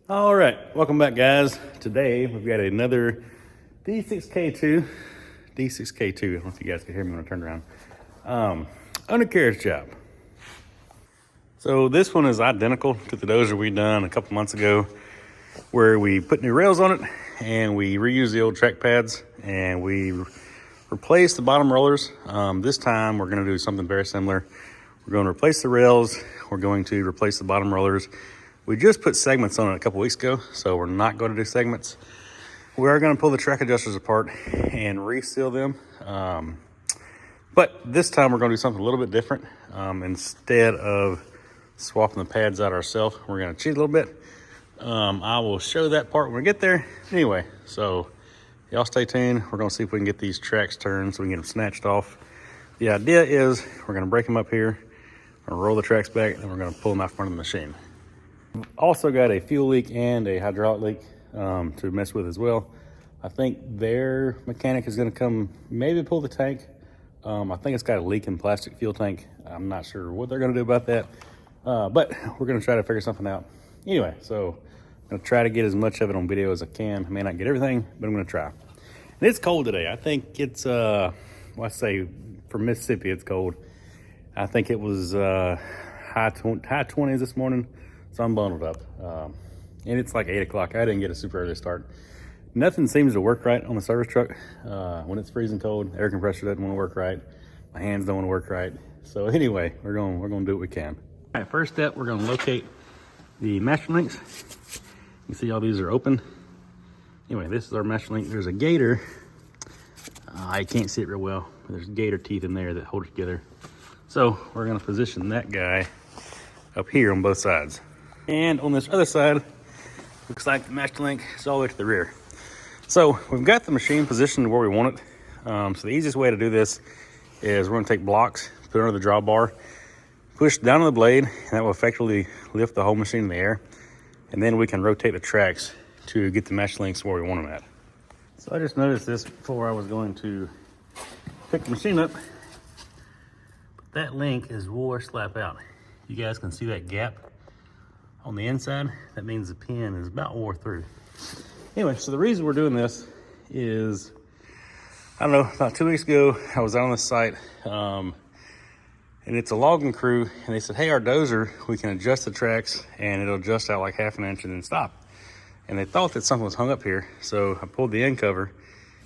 All right, welcome back, guys. Today we've got another D6K2. D6K2. I don't know if you guys can hear me when I turn around. Undercarriage job. So this one is identical to the dozer we done a couple months ago, where we put new rails on it and we reuse the old track pads and we replace the bottom rollers. This time we're going to do something very similar. We're going to replace the rails. We're going to replace the bottom rollers. We just put segments on it a couple weeks ago, so we're not going to do segments. We are going to pull the track adjusters apart and reseal them. But this time we're going to do something a little bit different. Instead of swapping the pads out ourselves, we're going to cheat a little bit. I will show that part when we get there. Anyway, so y'all stay tuned. We're going to see if we can get these tracks turned so we can get them snatched off. The idea is we're going to break them up here, we're going to roll the tracks back, and we're going to pull them out from under the machine. Also got a fuel leak and a hydraulic leak to mess with as well. I think their mechanic is going to come maybe pull the tank. I think it's got a leak in plastic fuel tank. I'm not sure what they're going to do about that, but we're going to try to figure something out. Anyway, so I'm going to try to get as much of it on video as I can. I may not get everything, but I'm going to try. And it's cold today. I think it's, well, I say for Mississippi, it's cold. I think it was high 20s this morning. So I'm bundled up, and it's like 8 o'clock. I didn't get a super early start. Nothing seems to work right on the service truck. When it's freezing cold, air compressor doesn't want to work right. My hands don't want to work right. So anyway, we're gonna do what we can. All right, first step, we're gonna locate the master links. You can see all these are open. Anyway, this is our master link. There's a gator. I can't see it real well, but there's gator teeth in there that hold it together. So we're gonna position that guy up here on both sides. And on this other side, looks like the master link is all the way to the rear. So we've got the machine positioned where we want it. So the easiest way to do this is we're going to take blocks, put it under the drawbar, push down on the blade, and that will effectively lift the whole machine in the air. And then we can rotate the tracks to get the master links where we want them at. So I just noticed this before I was going to pick the machine up. That link is wore slap out. You guys can see that gap on the inside. That means the pin is about wore through. Anyway, so the reason we're doing this is, I don't know, about 2 weeks ago, I was out on this site, and it's a logging crew, and they said, hey, our dozer, we can adjust the tracks, and it'll adjust out like half an inch and then stop. And they thought that something was hung up here, so I pulled the end cover,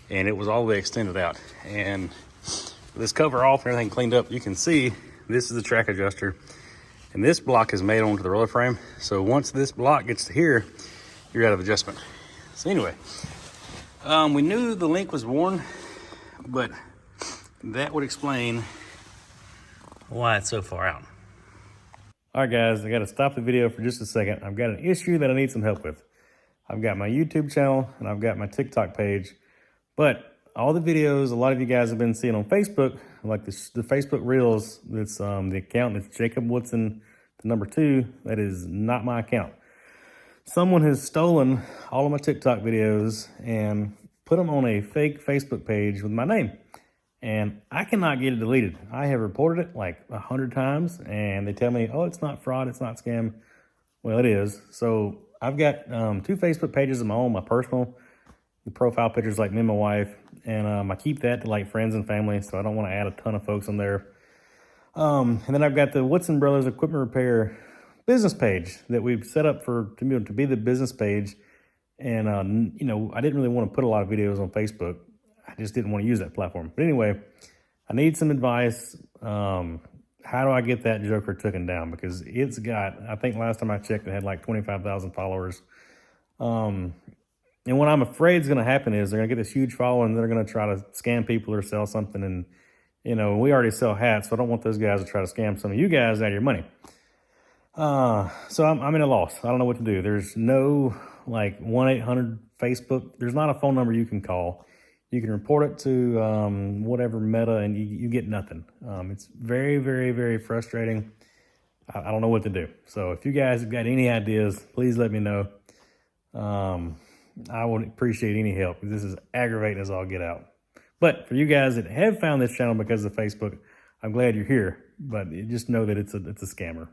and it was all the way extended out. And with this cover off and everything cleaned up, you can see this is the track adjuster. And this block is made onto the roller frame. So once this block gets to here, you're out of adjustment. So anyway, we knew the link was worn, but that would explain why it's so far out. All right, guys, I got to stop the video for just a second. I've got an issue that I need some help with. I've got my YouTube channel and I've got my TikTok page, but all the videos a lot of you guys have been seeing on Facebook, like the Facebook Reels, that's the account that's Jacob Woodson, the number 2, that is not my account. Someone has stolen all of my TikTok videos and put them on a fake Facebook page with my name. And I cannot get it deleted. I have reported it like 100 times and they tell me, oh, it's not fraud, it's not scam. Well, it is. So I've got 2 Facebook pages of my own, my personal, the profile pictures like me and my wife, and I keep that to like friends and family, so I don't want to add a ton of folks on there. And then I've got the Woodson Brothers Equipment Repair business page that we've set up to be the business page. And you know, I didn't really want to put a lot of videos on Facebook. I just didn't want to use that platform. But anyway, I need some advice. How do I get that joker taken down? Because it's got, I think last time I checked, it had like 25,000 followers. And what I'm afraid is going to happen is they're going to get this huge following and they're going to try to scam people or sell something. And, you know, we already sell hats, so I don't want those guys to try to scam some of you guys out of your money. So I'm in a loss. I don't know what to do. There's no like 1-800 Facebook. There's not a phone number you can call. You can report it to whatever Meta and you get nothing. It's very, very, very frustrating. I don't know what to do. So if you guys have got any ideas, please let me know. I would appreciate any help. This is aggravating as all get out. But for you guys that have found this channel because of Facebook, I'm glad you're here. But just know that it's a scammer.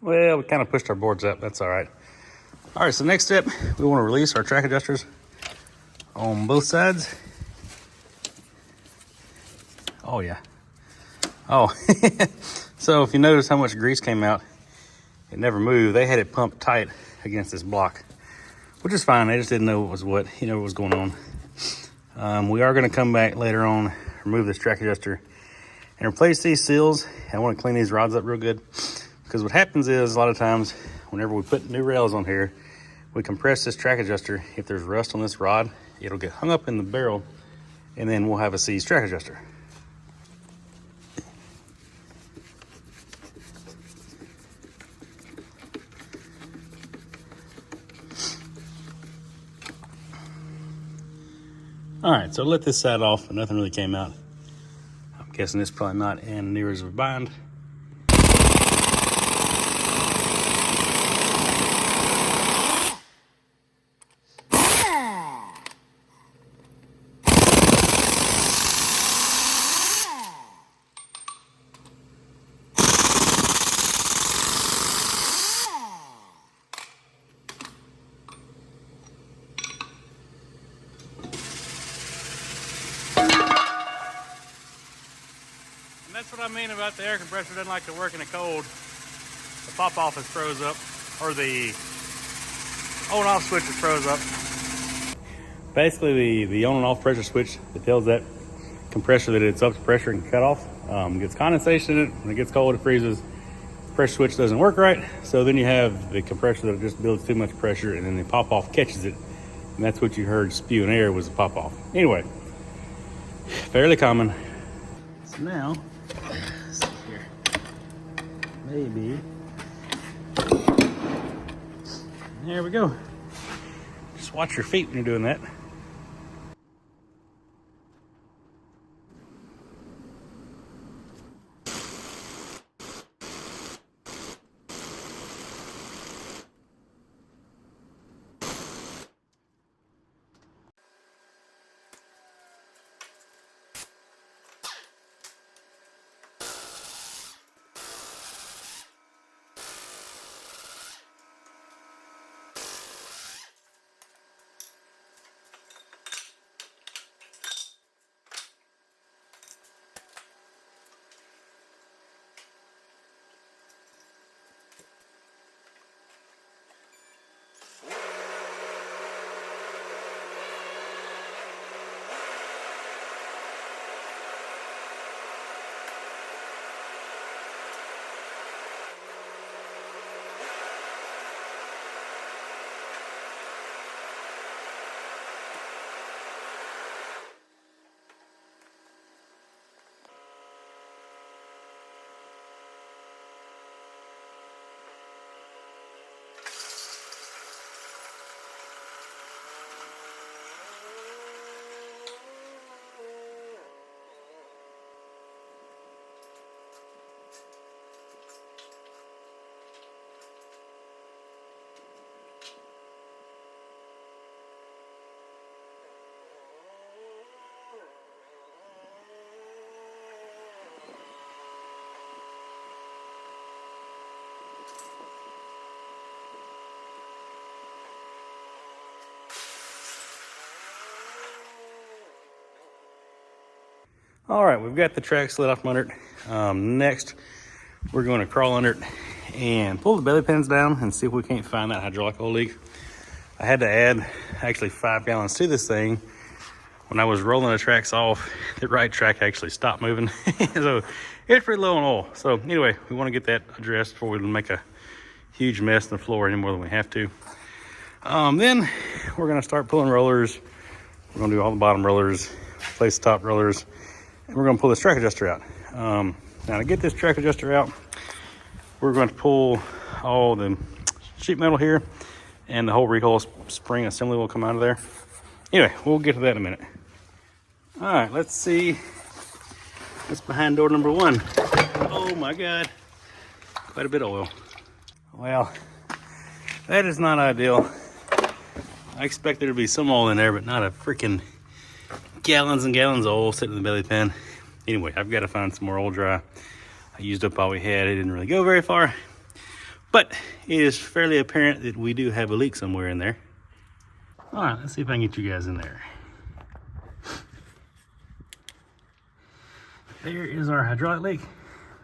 Well, we kind of pushed our boards up. That's all right. All right, so next step, we want to release our track adjusters on both sides. Oh, yeah. Oh, so if you notice how much grease came out, it never moved. They had it pumped tight against this block, which is fine. They just didn't know what was what, what was going on. We are going to come back later on, remove this track adjuster, and replace these seals. I want to clean these rods up real good, because what happens is a lot of times whenever we put new rails on here, we compress this track adjuster. If there's rust on this rod, it'll get hung up in the barrel, and then we'll have a seized track adjuster. All right, so let this side off, but nothing really came out. I'm guessing it's probably not in near as a bind. And that's what I mean about the air compressor doesn't like to work in the cold. The pop-off is froze up, or the on and off switch is froze up. Basically, the on and off pressure switch that tells that compressor that it's up to pressure and cut off gets condensation in it. When it gets cold, it freezes. The pressure switch doesn't work right, so then you have the compressor that just builds too much pressure, and then the pop-off catches it, and that's what you heard spewing air was the pop-off. Anyway, fairly common. So now, let's see here, maybe, there we go. Just watch your feet when you're doing that. All right, we've got the track slid off from under it. Next, we're going to crawl under it and pull the belly pins down and see if we can't find that hydraulic oil leak. I had to add actually 5 gallons to this thing. When I was rolling the tracks off, the right track actually stopped moving. So it's pretty low on oil. So anyway, we want to get that addressed before we make a huge mess in the floor any more than we have to. Then we're going to start pulling rollers. We're going to do all the bottom rollers, replace the top rollers, and we're going to pull this track adjuster out. Now to get this track adjuster out, we're going to pull all the sheet metal here, and the whole recoil spring assembly will come out of there. Anyway, we'll get to that in a minute. All right, let's see what's behind door number 1. Oh my God, quite a bit of oil. Well, that is not ideal. I expect there to be some oil in there, but not a freaking gallons and gallons of oil sitting in the belly pan. Anyway, I've got to find some more oil dry. I used up all we had. It didn't really go very far, But it is fairly apparent that we do have a leak somewhere in there. All right, let's see if I can get you guys in there. There is our hydraulic leak.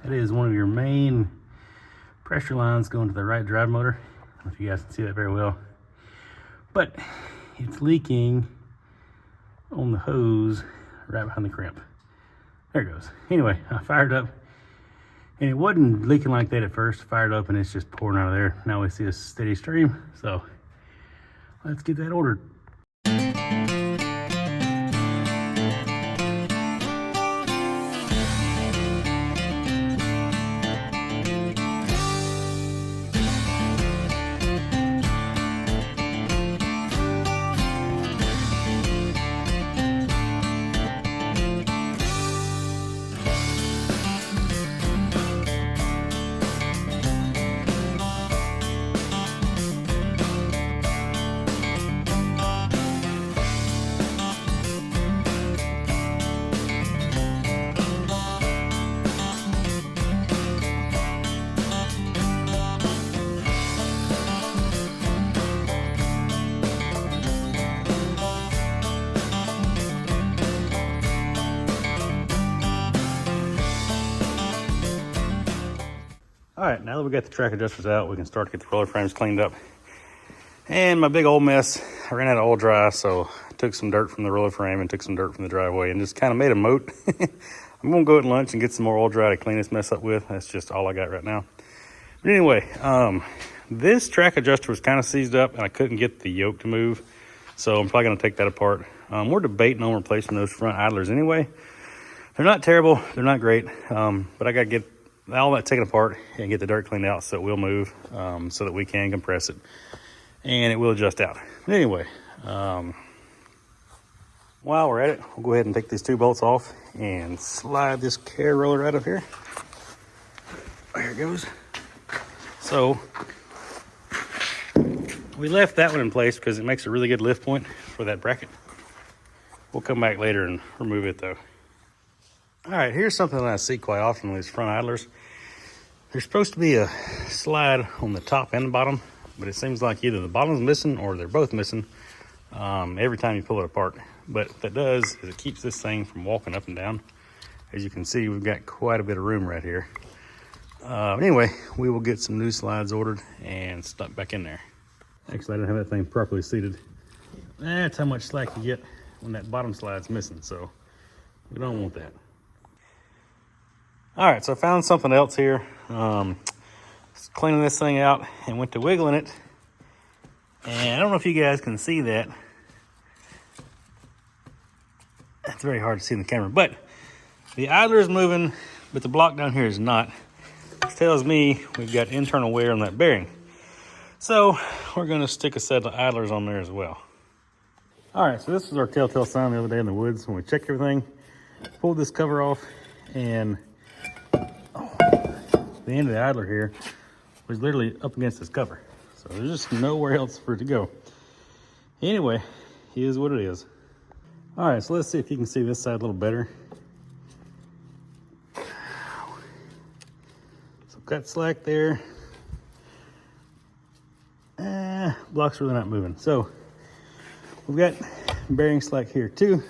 That is one of your main pressure lines going to the right drive motor. I don't know if you guys can see that very well. But it's leaking on the hose right behind the crimp. There it goes. Anyway, I fired up. And it wasn't leaking like that at first. Fired up and it's just pouring out of there. Now we see a steady stream. So let's get that ordered. All right, now that we got the track adjusters out, we can start to get the roller frames cleaned up. And my big old mess, I ran out of oil dry, so I took some dirt from the roller frame and took some dirt from the driveway and just kind of made a moat. I'm gonna go at lunch and get some more oil dry to clean this mess up with. That's just all I got right now. But anyway, this track adjuster was kind of seized up and I couldn't get the yoke to move. So I'm probably gonna take that apart. We're debating on replacing those front idlers anyway. They're not terrible, they're not great, but I gotta get all that taken apart and get the dirt cleaned out so it will move, so that we can compress it and it will adjust out. But anyway, while we're at it, we'll go ahead and take these two bolts off and slide this carriage roller out of here. There it goes. So we left that one in place because it makes a really good lift point for that bracket. We'll come back later and remove it though. All right, here's something that I see quite often with these front idlers. There's supposed to be a slide on the top and the bottom, but it seems like either the bottom's missing or they're both missing every time you pull it apart. But what that does is it keeps this thing from walking up and down. As you can see, we've got quite a bit of room right here. Anyway, we will get some new slides ordered and stuck back in there. Actually, I didn't have that thing properly seated. That's how much slack you get when that bottom slide's missing, so we don't want that. All right, so I found something else here. Cleaning this thing out and went to wiggling it. And I don't know if you guys can see that. It's very hard to see in the camera, but the idler is moving, but the block down here is not. This tells me we've got internal wear on that bearing. So we're gonna stick a set of idlers on there as well. All right, so this was our telltale sign the other day in the woods when we checked everything, pulled this cover off, and the end of the idler here was literally up against this cover. So there's just nowhere else for it to go. Anyway, it is what it is. All right, so let's see if you can see this side a little better. So got slack there. Block's really not moving. So we've got bearing slack here too.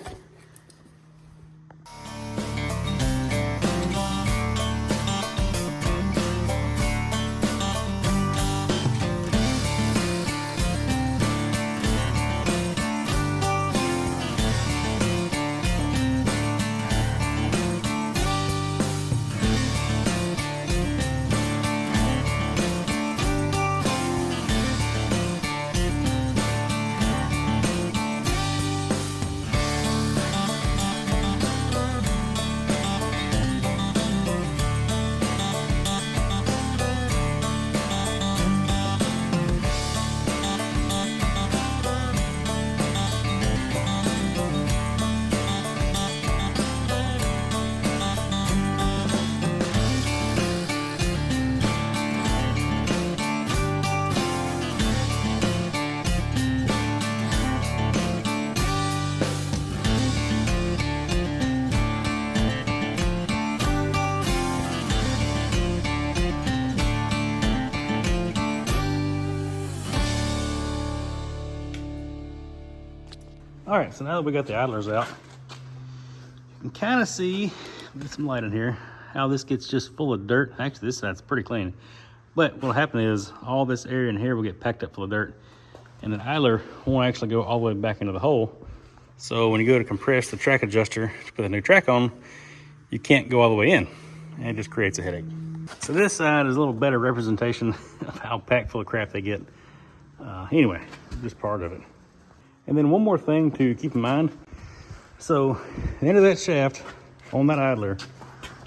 All right, so now that we got the idlers out, you can kind of see, get some light in here, how this gets just full of dirt. Actually, this side's pretty clean. But what'll happen is all this area in here will get packed up full of dirt, and the idler won't actually go all the way back into the hole. So when you go to compress the track adjuster to put the new track on, you can't go all the way in, and it just creates a headache. So this side is a little better representation of how packed full of crap they get. Anyway, just part of it. And then one more thing to keep in mind. So the end of that shaft on that idler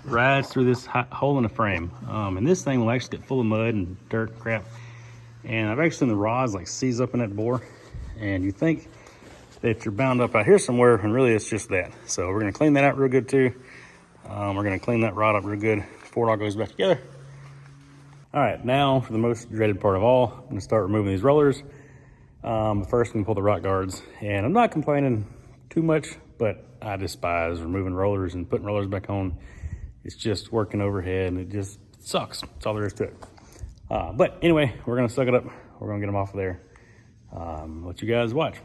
rides through this hole in the frame. And this thing will actually get full of mud and dirt and crap. And I've actually seen the rods like seize up in that bore. And you think that you're bound up out here somewhere, and really it's just that. So we're gonna clean that out real good too. We're gonna clean that rod up real good before it all goes back together. All right, now for the most dreaded part of all, I'm gonna start removing these rollers. First, I'm gonna pull the rot guards, and I'm not complaining too much, but I despise removing rollers and putting rollers back on. It's just working overhead, and it just sucks. That's all there is to it. But anyway, we're gonna suck it up. We're gonna get them off of there. Let you guys watch.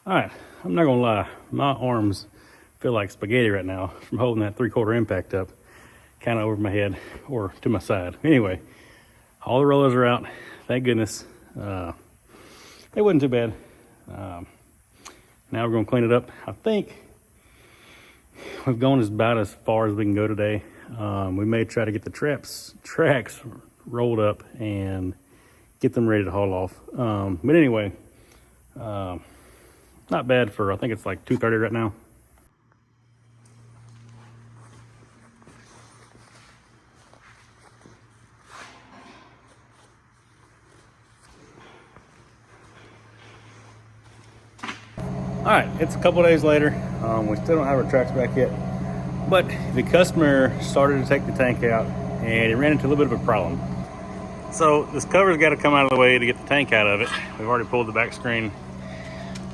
All right, I'm not gonna lie, my arms feel like spaghetti right now from holding that 3/4 impact up, kind of over my head or to my side. Anyway, all the rollers are out, thank goodness. It wasn't too bad. Now we're gonna clean it up. I think we've gone about as far as we can go today. We may try to get the tracks rolled up and get them ready to haul off. But anyway, not bad for, I think it's like 2:30 right now. All right, it's a couple days later. We still don't have our tracks back yet, but the customer started to take the tank out and he ran into a little bit of a problem. So this cover's got to come out of the way to get the tank out of it. We've already pulled the back screen,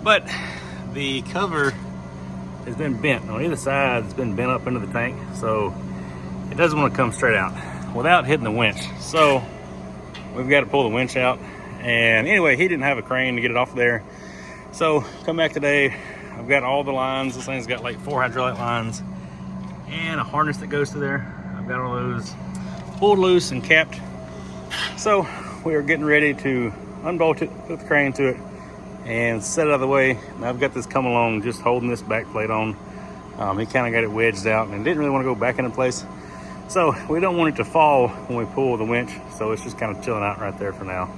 but the cover has been bent on either side. It's been bent up into the tank, so it doesn't want to come straight out without hitting the winch. So we've got to pull the winch out. And anyway, he didn't have a crane to get it off there. So come back today, I've got all the lines. This thing's got like 4 hydraulic lines and a harness that goes through there. I've got all those pulled loose and capped. So we are getting ready to unbolt it, put the crane to it, and set it out of the way. And I've got this coming along, just holding this back plate on. He kind of got it wedged out and didn't really want to go back into place. So we don't want it to fall when we pull the winch. So it's just kind of chilling out right there for now.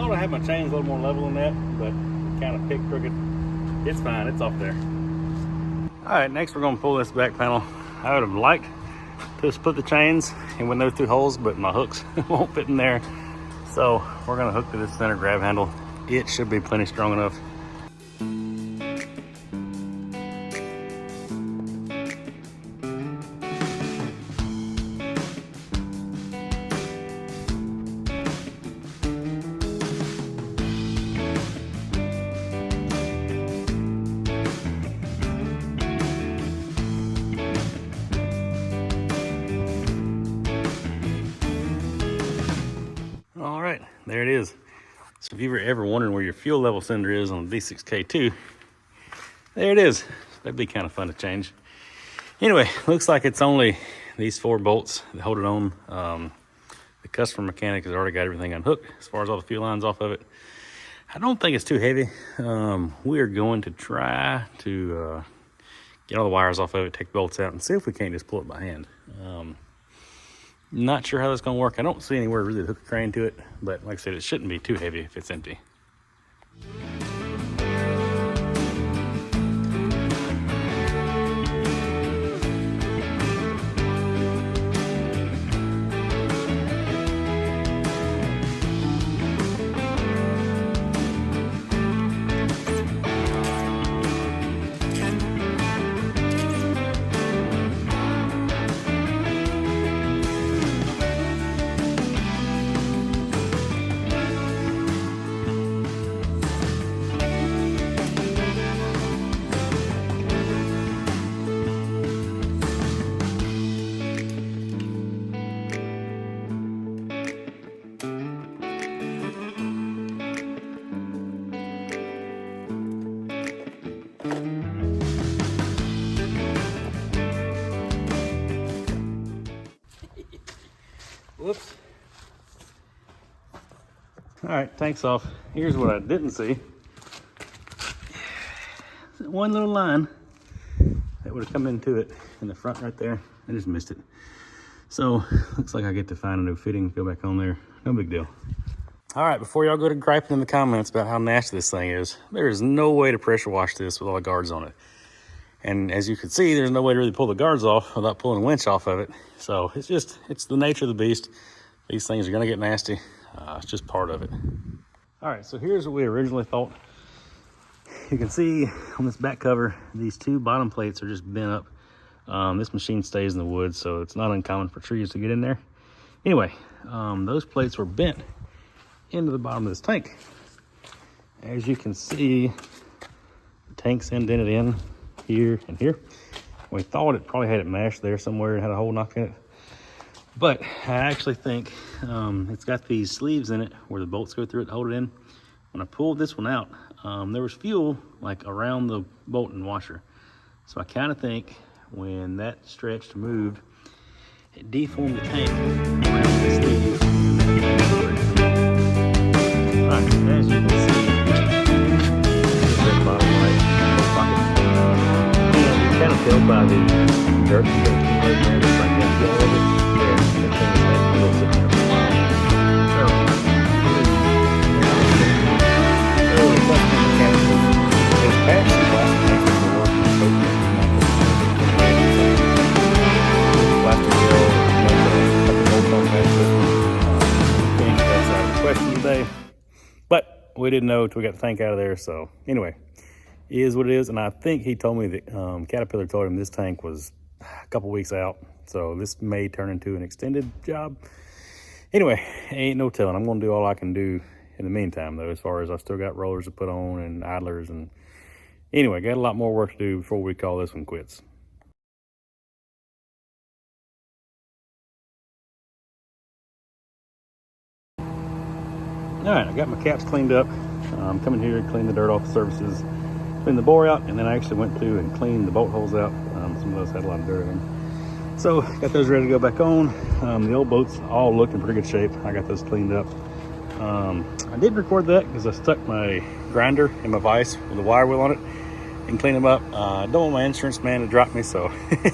thought I had my chains a little more level than that, but kind of picked crooked. It's fine, it's off there. All right, next we're gonna pull this back panel. I would have liked to split the chains and with those 2 holes, but my hooks won't fit in there. So we're gonna hook to this center grab handle. It should be plenty strong enough. All right, there it is. So if you were ever wondering where your fuel level cylinder is on the D6K2, there it is. That'd be kind of fun to change. Anyway, looks like it's only these 4 bolts that hold it on. The customer mechanic has already got everything unhooked as far as all the fuel lines off of it. I don't think it's too heavy. We are going to try to get all the wires off of it, take the bolts out, and see if we can't just pull it by hand. Not sure how that's going to work. I don't see anywhere really to hook a crane to it, but like I said, it shouldn't be too heavy if it's empty. Whoops. All right, tank's off. Here's what I didn't see. One little line that would have come into it in the front right there. I just missed it. So looks like I get to find a new fitting, go back on there. No big deal. All right, before y'all go to griping in the comments about how nasty this thing is, there is no way to pressure wash this with all the guards on it. And as you can see, there's no way to really pull the guards off without pulling a winch off of it. So it's the nature of the beast. These things are gonna get nasty. It's just part of it. All right, so here's what we originally thought. You can see on this back cover, these 2 bottom plates are just bent up. This machine stays in the wood, so it's not uncommon for trees to get in there. Anyway, those plates were bent into the bottom of this tank. As you can see, the tank's indented in here and here. We thought it probably had it mashed there somewhere and had a hole knocked in it, but I actually think it's got these sleeves in it where the bolts go through it to hold it in. When I pulled this one out, there was fuel like around the bolt and washer, so I kind of think when that stretched moved, it deformed the tank around the sleeve. All right, as you can see, the bottom right pocket. You kind of tell by the dirt that right there, that's like that all of it. There, that thing is that little sitting there for a while. So, really question mechanically. There's patch and plastic tanks that work on both plastic gel, like an old phone patch. I think that's out of the question today. But we didn't know until we got the tank out of there. So anyway, it is what it is. And I think he told me that Caterpillar told him this tank was a couple weeks out. So this may turn into an extended job. Anyway, ain't no telling. I'm going to do all I can do in the meantime, though, as far as I still got rollers to put on and idlers. And anyway, got a lot more work to do before we call this one quits. All right, I got my caps cleaned up. I'm coming here and clean the dirt off the surfaces, clean the bore out, and then I actually went through and cleaned the bolt holes out. Some of those had a lot of dirt in them. So got those ready to go back on. The old boats all look in pretty good shape. I got those cleaned up. I did record that because I stuck my grinder in my vise with a wire wheel on it and clean them up. I don't want my insurance man to drop me, so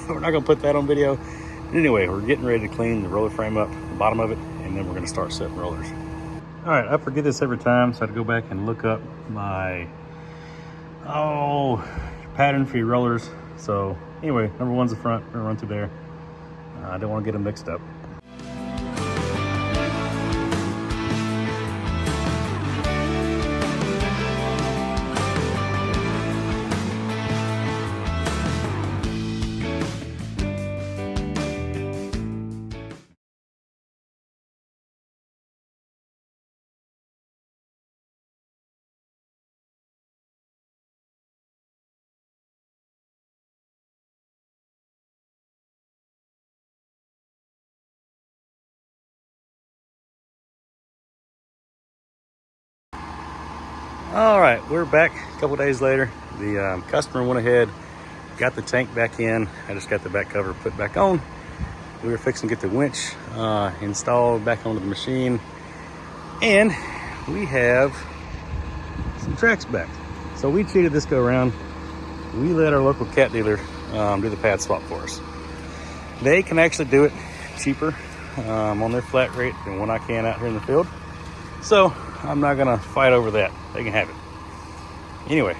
we're not gonna put that on video. But anyway, we're getting ready to clean the roller frame up, the bottom of it, and then we're gonna start setting rollers. All right, I forget this every time, so I had to go back and look up my pattern for your rollers. So anyway, number one's the front. We're gonna run through there. I don't want to get them mixed up. All right, we're back a couple days later. The customer went ahead, got the tank back in. I just got the back cover put back on. We were fixing to get the winch installed back onto the machine. And we have some tracks back. So we cheated this go around. We let our local cat dealer do the pad swap for us. They can actually do it cheaper on their flat rate than what I can out here in the field. So I'm not gonna fight over that. They can have it. Anyway,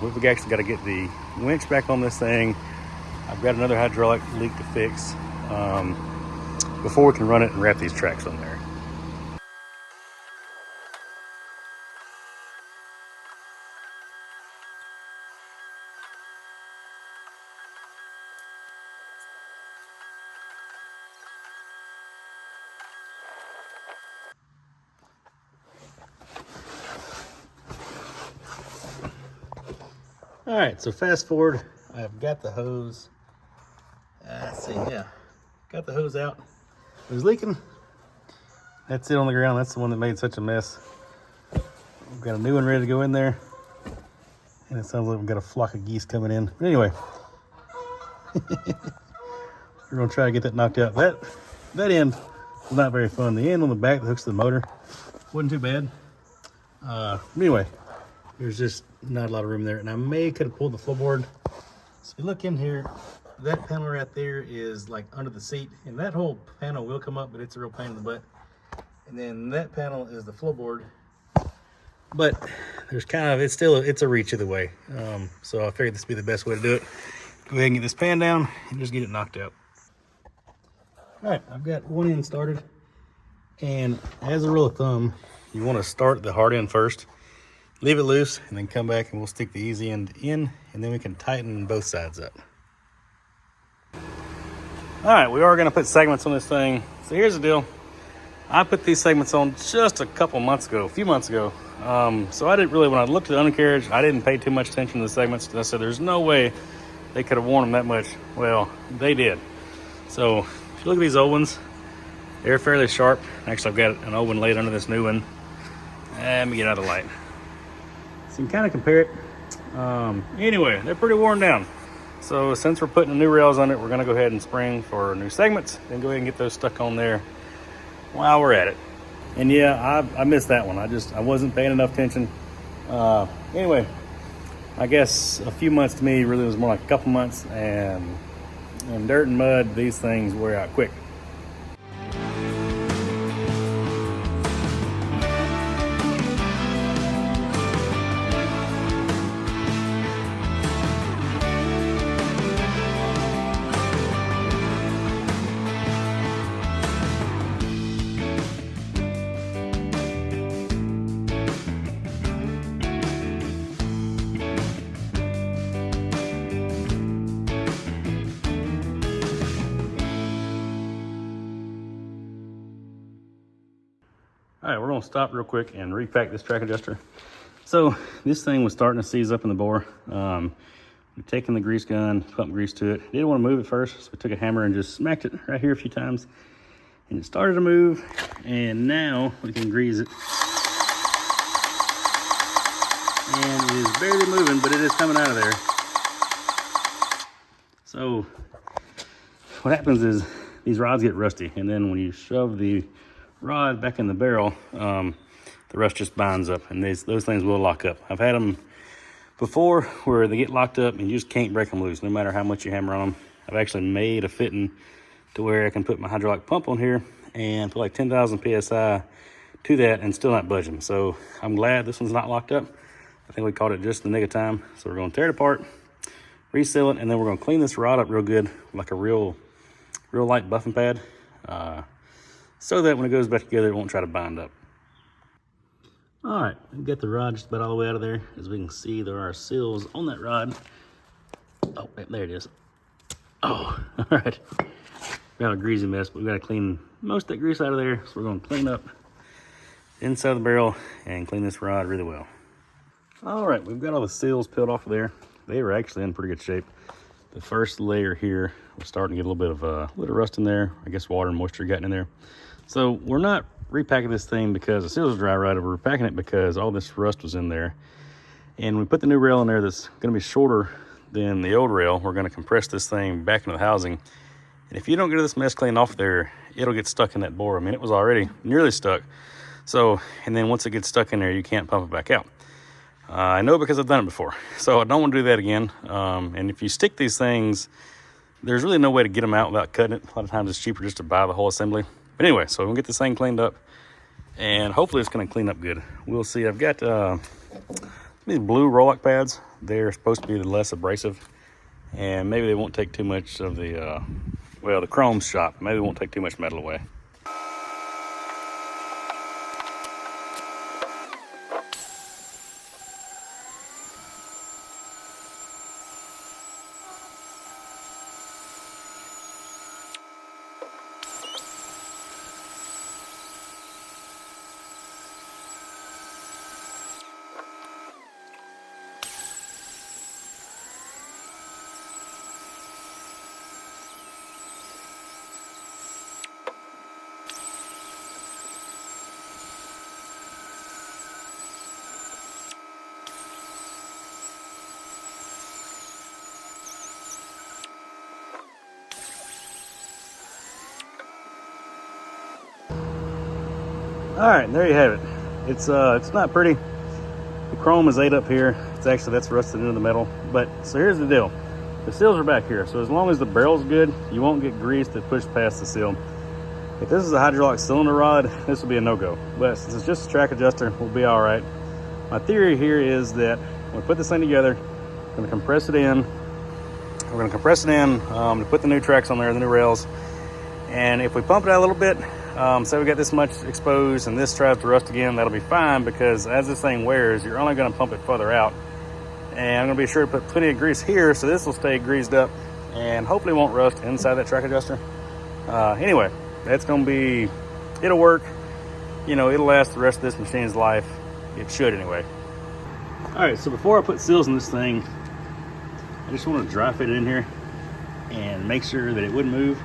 we've actually got to get the winch back on this thing. I've got another hydraulic leak to fix before we can run it and wrap these tracks on there. All right, so fast forward, I've got the hose. Let's see, yeah, got the hose out. It was leaking. That's it on the ground. That's the one that made such a mess. We've got a new one ready to go in there. And it sounds like we've got a flock of geese coming in. But anyway, we're gonna try to get that knocked out. That end was not very fun. The end on the back that hooks to the motor wasn't too bad. Anyway, there's just not a lot of room there. And I could have pulled the floorboard. So if you look in here, that panel right there is like under the seat. And that whole panel will come up, but it's a real pain in the butt. And then that panel is the floorboard. But there's it's a reach either way. So I figured this would be the best way to do it. Go ahead and get this pan down and just get it knocked out. All right, I've got one end started. And as a rule of thumb, you want to start the hard end first. Leave it loose and then come back and we'll stick the easy end in and then we can tighten both sides up. All right, we are gonna put segments on this thing. So here's the deal. I put these segments on just a few months ago. So I didn't really, when I looked at the undercarriage, I didn't pay too much attention to the segments because I said there's no way they could have worn them that much. Well, they did. So if you look at these old ones, they're fairly sharp. Actually, I've got an old one laid under this new one. Let me get out of the light. So you can kind of compare it. Anyway, they're pretty worn down. So since we're putting the new rails on it, we're gonna go ahead and spring for new segments, then go ahead and get those stuck on there while we're at it. And yeah, I missed that one. I wasn't paying enough attention. Anyway, I guess a few months to me really was more like a couple months, and in dirt and mud, these things wear out quick. All right, we're gonna stop real quick and repack this track adjuster. So this thing was starting to seize up in the bore. We've taken the grease gun, pumped grease to it. Didn't want to move it first, so we took a hammer and just smacked it right here a few times. And it started to move, and now we can grease it. And it is barely moving, but it is coming out of there. So what happens is these rods get rusty, and then when you shove the rod back in the barrel, the rust just binds up, and those things will lock up. I've had them before where they get locked up and you just can't break them loose no matter how much you hammer on them. I've actually made a fitting to where I can put my hydraulic pump on here and put like 10,000 psi to that and still not budging. So I'm glad this one's not locked up. I think we caught it just in the nick of time. So we're gonna tear it apart, reseal it, and then we're gonna clean this rod up real good, like a real light buffing pad, so that when it goes back together, it won't try to bind up. All right, get the rod just about all the way out of there. As we can see, there are seals on that rod. Oh, there it is. Oh, all right. Got a greasy mess, but we gotta clean most of that grease out of there. So we're gonna clean up the inside of the barrel and clean this rod really well. All right, we've got all the seals peeled off of there. They were actually in pretty good shape. The first layer here was starting to get a little bit of rust in there. I guess water and moisture getting in there. So we're not repacking this thing because the seals are dry right. We're repacking it because all this rust was in there. And we put the new rail in there that's gonna be shorter than the old rail. We're gonna compress this thing back into the housing. And if you don't get this mess cleaned off there, it'll get stuck in that bore. I mean, it was already nearly stuck. So, and then once it gets stuck in there, you can't pump it back out. I know because I've done it before. So I don't want to do that again. And if you stick these things, there's really no way to get them out without cutting it. A lot of times it's cheaper just to buy the whole assembly. But anyway, so we'll get this thing cleaned up and hopefully it's going to clean up good. We'll see. I've got these blue Rollack pads. They're supposed to be the less abrasive, and maybe they won't take too much of the, well, the chrome's shop. Maybe it won't take too much metal away. All right, there you have it. It's not pretty. The chrome is ate up here. It's actually, that's rusted into the metal. But so here's the deal. The seals are back here. So as long as the barrel's good, you won't get grease that pushed past the seal. If this is a hydraulic cylinder rod, this will be a no-go. But since it's just a track adjuster, we'll be all right. My theory here is that when we put this thing together, we're gonna compress it in. We're gonna compress it in to put the new tracks on there, the new rails. And if we pump it out a little bit, say we got this much exposed and this tries to rust again, that'll be fine, because as this thing wears, you're only gonna pump it further out. And I'm gonna be sure to put plenty of grease here so this will stay greased up and hopefully won't rust inside that track adjuster. Anyway, that's gonna be, it'll work. You know, it'll last the rest of this machine's life. It should anyway. All right, so before I put seals in this thing, I just want to dry fit it in here and make sure that it wouldn't move.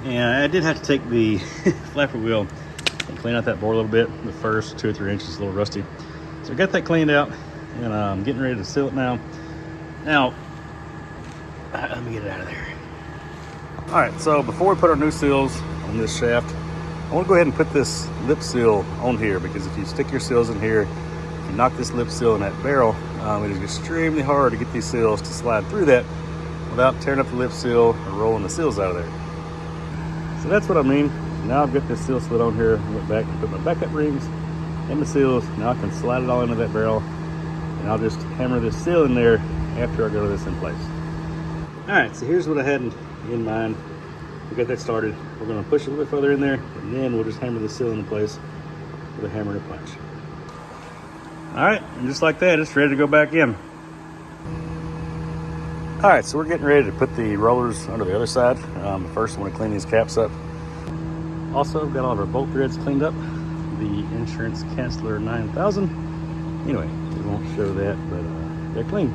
And I did have to take the flapper wheel and clean out that bore a little bit. The first 2 or 3 inches, a little rusty. So I got that cleaned out, and I'm getting ready to seal it now. Now, let me get it out of there. All right, so before we put our new seals on this shaft, I want to go ahead and put this lip seal on here, because if you stick your seals in here, if you knock this lip seal in that barrel, it is extremely hard to get these seals to slide through that without tearing up the lip seal or rolling the seals out of there. So that's what I mean. Now I've got this seal slid on here. I went back and put my backup rings and the seals. Now I can slide it all into that barrel, and I'll just hammer this seal in there after I go to this in place. All right, so here's what I had in mind. We got that started. We're gonna push a little bit further in there, and then we'll just hammer the seal into place with a hammer and a punch. All right, and just like that, it's ready to go back in. All right, so we're getting ready to put the rollers under the other side. First, I want to clean these caps up. Also, got all of our bolt threads cleaned up. The insurance canceller 9000. Anyway, we won't show that, but they're clean.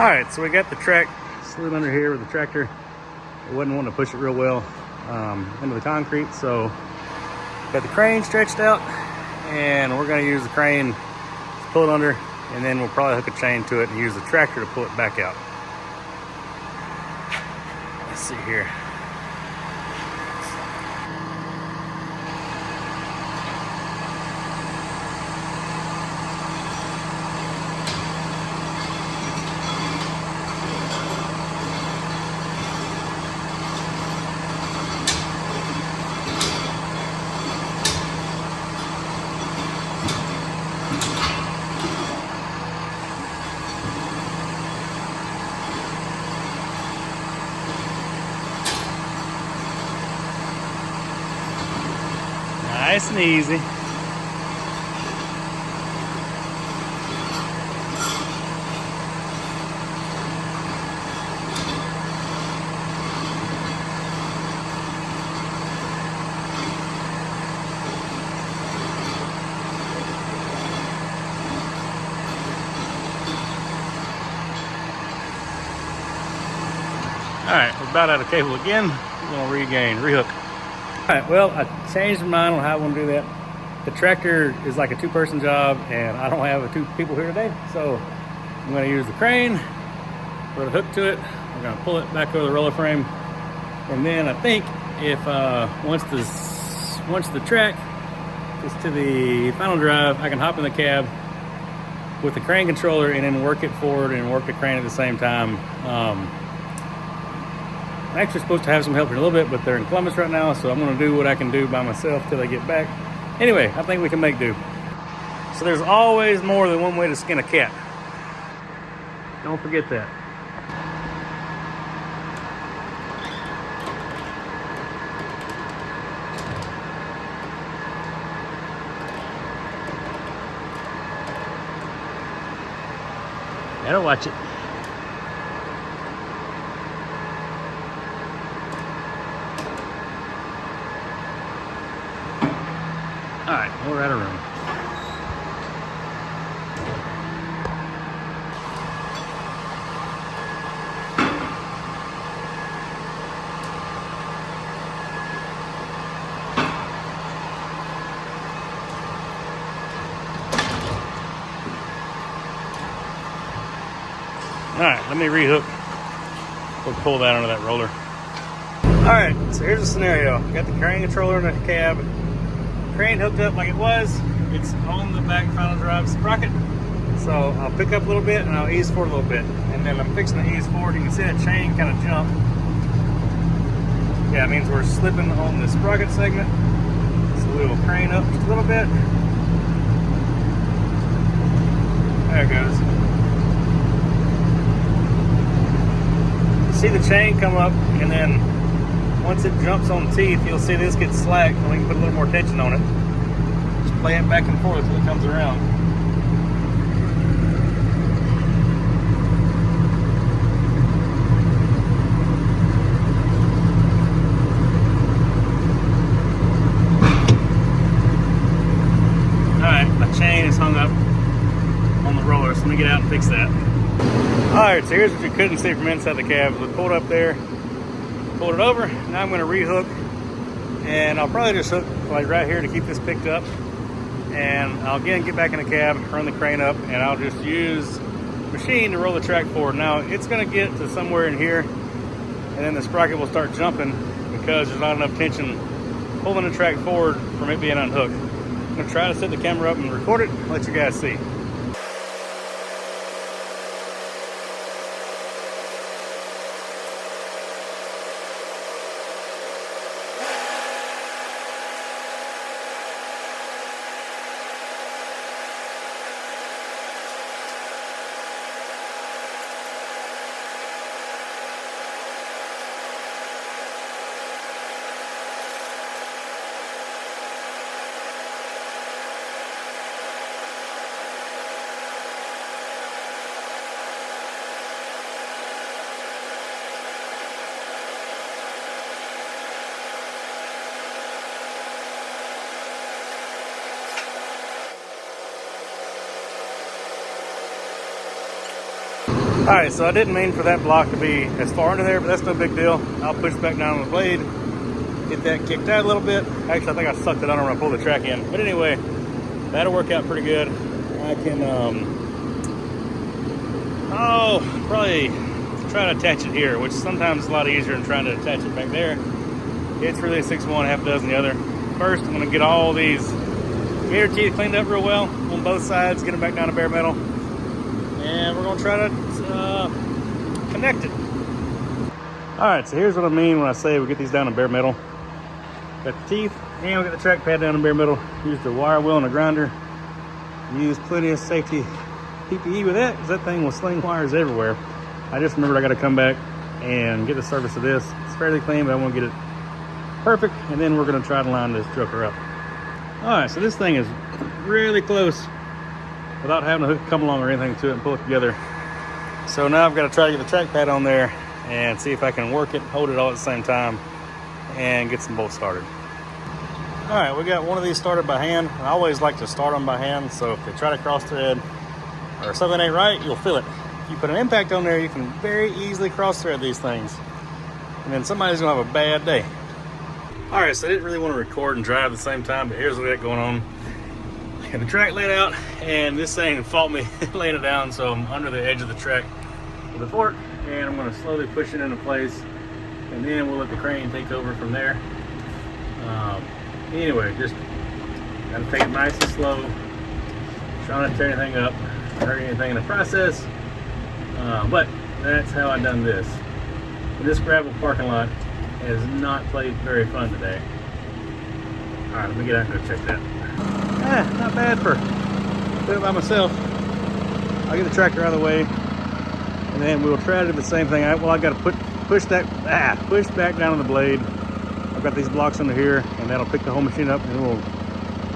All right, so we got the track slid under here with the tractor. It wasn't wanting to push it real well into the concrete, so got the crane stretched out, and we're going to use the crane to pull it under, and then we'll probably hook a chain to it and use the tractor to pull it back out. Let's see here. Nice and easy. All right, we're about out of cable again. We're gonna rehook. All right, well, I changed my mind on how I want to do that. The tractor is like a two-person job, and I don't have two people here today, so I'm going to use the crane, put a hook to it. We're going to pull it back over the roller frame, and then I think if once the track is to the final drive, I can hop in the cab with the crane controller and then work it forward and work the crane at the same time. I'm actually supposed to have some help here in a little bit, but they're in Columbus right now, so I'm gonna do what I can do by myself till they get back. Anyway, I think we can make do. So there's always more than one way to skin a cat. Don't forget that. Better watch it. All right, we're out of room. All right, let me rehook. We'll pull that under that roller. All right, so here's the scenario. Got the crane controller in the cab. Crane hooked up like it was. It's on the back final drive sprocket. So I'll pick up a little bit and I'll ease forward a little bit. And then I'm fixing to ease forward. You can see that chain kind of jump. Yeah, it means we're slipping on the sprocket segment. So we will crane up just a little bit. There it goes. You see the chain come up, and then once it jumps on the teeth, you'll see this gets slack, and we can put a little more tension on it. Just play it back and forth until it comes around. Alright, my chain is hung up on the roller, so let me get out and fix that. Alright, so here's what you couldn't see from inside the cab. We pulled up there, pulled it over. Now I'm going to rehook, and I'll probably just hook like right here to keep this picked up, and I'll again get back in the cab, run the crane up, and I'll just use the machine to roll the track forward. Now it's going to get to somewhere in here, and then the sprocket will start jumping because there's not enough tension pulling the track forward from it being unhooked. I'm going to try to set the camera up and record it and let you guys see. All right, so I didn't mean for that block to be as far into there, but that's no big deal. I'll push back down on the blade, get that kicked out a little bit. Actually, I think I sucked it under when I pulled the track in. But anyway, that'll work out pretty good. I can, probably try to attach it here, which sometimes is a lot easier than trying to attach it back there. It's really a 6-1, half dozen the other. First, I'm gonna get all these gator teeth cleaned up real well on both sides, get them back down to bare metal. And we're gonna try to connect it. All right, so here's what I mean when I say we get these down to bare metal. Got the teeth, and we got the track pad down in bare metal. Use the wire wheel and a grinder. Use plenty of safety PPE with that, because that thing will sling wires everywhere. I just remembered I gotta come back and get the surface of this. It's fairly clean, but I wanna get it perfect, and then we're gonna try to line this joker up. All right, so this thing is really close without having a hook come along or anything to it and pull it together. So now I've got to try to get the track pad on there and see if I can work it, hold it all at the same time, and get some bolts started. All right, we got one of these started by hand. I always like to start them by hand, so if they try to cross thread or something ain't right, you'll feel it. If you put an impact on there, you can very easily cross thread these things, and then somebody's gonna have a bad day. All right, so I didn't really want to record and drive at the same time, but here's what I got going on. I got the track laid out, and this thing fought me laying it down, so I'm under the edge of the track with a fork, and I'm gonna slowly push it into place, and then we'll let the crane take over from there. Anyway, just gotta take it nice and slow, trying not to tear anything up, hurt anything in the process, but that's how I done this. This gravel parking lot has not played very fun today. All right, let me get out and go check that. Not bad for doing it by myself. I'll get the tractor out of the way, and then we'll try to do the same thing. I got to push back down on the blade. I've got these blocks under here, and that'll pick the whole machine up, and we'll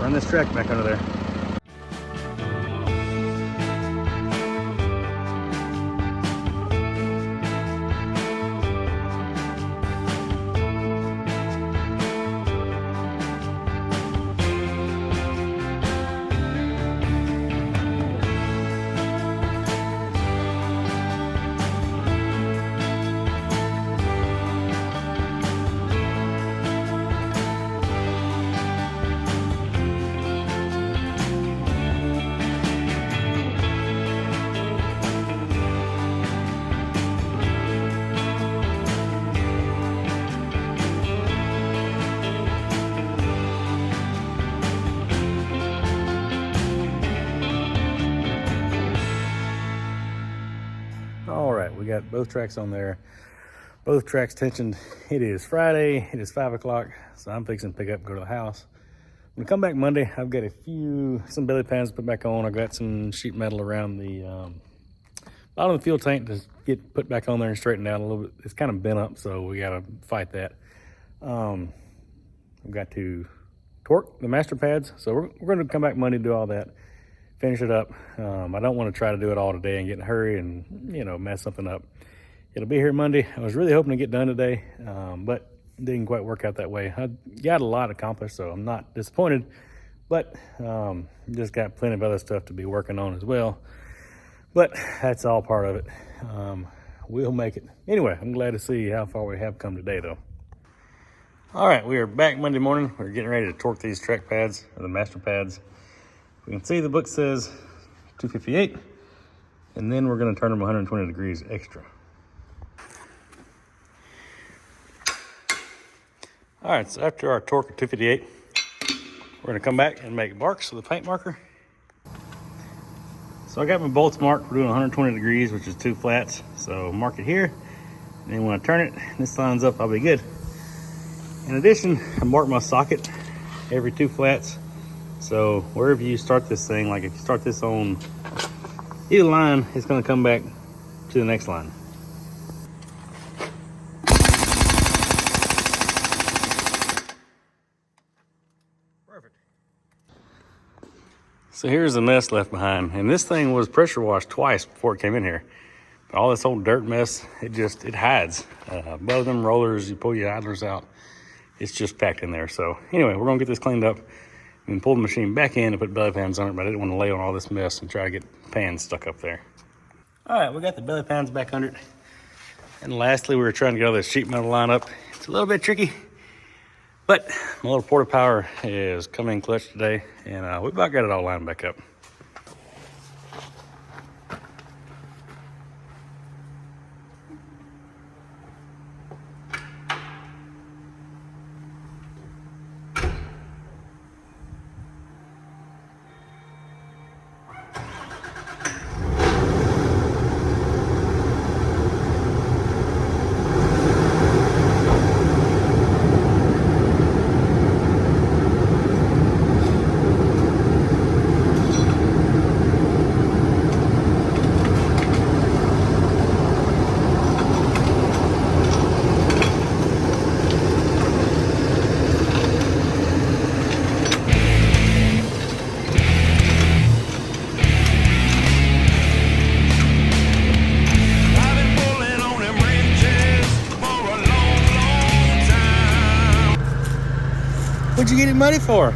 run this track back under there. We got both tracks on there, both tracks tensioned. It is Friday, it is 5 o'clock, so I'm fixing to pick up and go to the house. When I come back Monday, I've got some belly pans to put back on. I've got some sheet metal around the bottom of the fuel tank to get put back on there and straightened out a little bit. It's kind of bent up, so we got to fight that. I've got to torque the master pads, so we're going to come back Monday and do all that. Finish it up. I don't want to try to do it all today and get in a hurry and, mess something up. It'll be here Monday. I was really hoping to get done today, but it didn't quite work out that way. I got a lot accomplished, so I'm not disappointed, but just got plenty of other stuff to be working on as well. But that's all part of it. We'll make it. Anyway, I'm glad to see how far we have come today, though. All right, we are back Monday morning. We're getting ready to torque these track pads, or the master pads. We can see the book says 258, and then we're going to turn them 120 degrees extra. All right, so after our torque of 258, we're going to come back and make marks with a paint marker. So I got my bolts marked. We're doing 120 degrees, which is 2 flats. So mark it here, and then when I turn it, this lines up, I'll be good. In addition, I mark my socket every 2 flats. So wherever you start this thing, like if you start this on either line, it's going to come back to the next line. Perfect. So here's the mess left behind, and this thing was pressure washed twice before it came in here. But all this old dirt mess, it hides. Above them rollers, you pull your idlers out, it's just packed in there. So anyway, we're going to get this cleaned up and pull the machine back in and put belly pans on it, but I didn't want to lay on all this mess and try to get pans stuck up there. All right, we got the belly pans back under it. And lastly, we were trying to get all this sheet metal line up. It's a little bit tricky, but my little porta power is coming in clutch today, and we about got it all lined back up. What'd you get it money for?